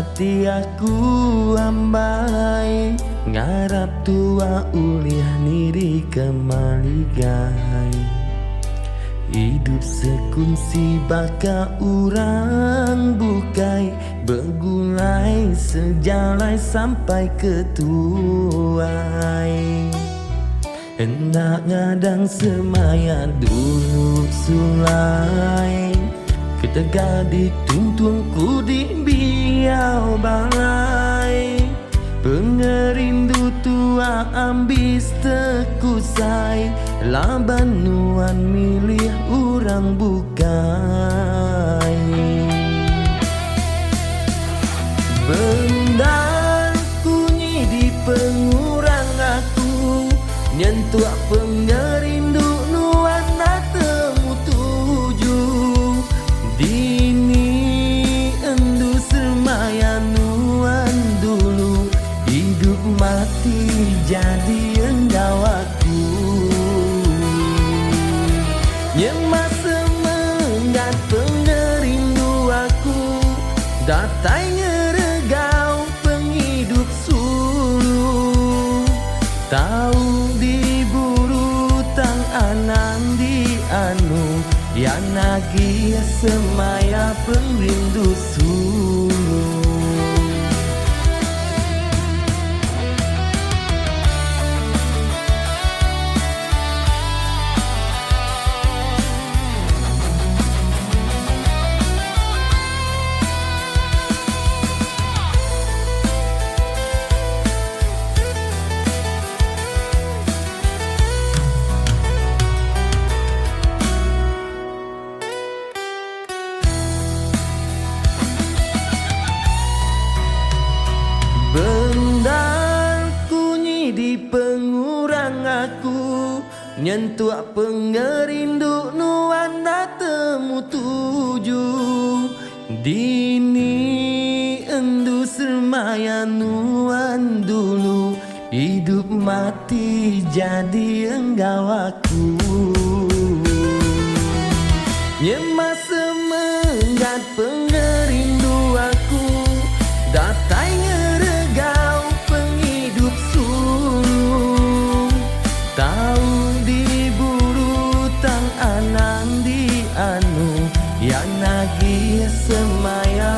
hati aku ambai, ngarap tua uliah niri kemaligai. Hidup sekunsi baka urang bukai, begulai sejalai sampai ke tuai. Hendak ngadang semaya dulu sulai, ketega dituntun ku di biau balai. Pengerindu tua ambis tekusai, laban nuan milih urang bukai. Bendal kunyi di pengurang aku, nyentuh pengerindu nuan temu tuju. Dini endu semaya nuan dulu, hidup mati jadi enggawaku. Nyemas semengat pengerindu aku, datai nyeregau penghidup sulu. Tahu diburu tang anang di anu, ya nagi semaya pengrindu sulu. Bendal kunyi di pengurang aku, nyentuh pengerindu nuan temu tuju. Dini endu semaya nuan dulu, hidup mati jadi enggawaku. Nyemas semengat pengerindu aku, datai nyeregau penghidup sulu. Tahu diburu tang anang di anu, yang nagi semaya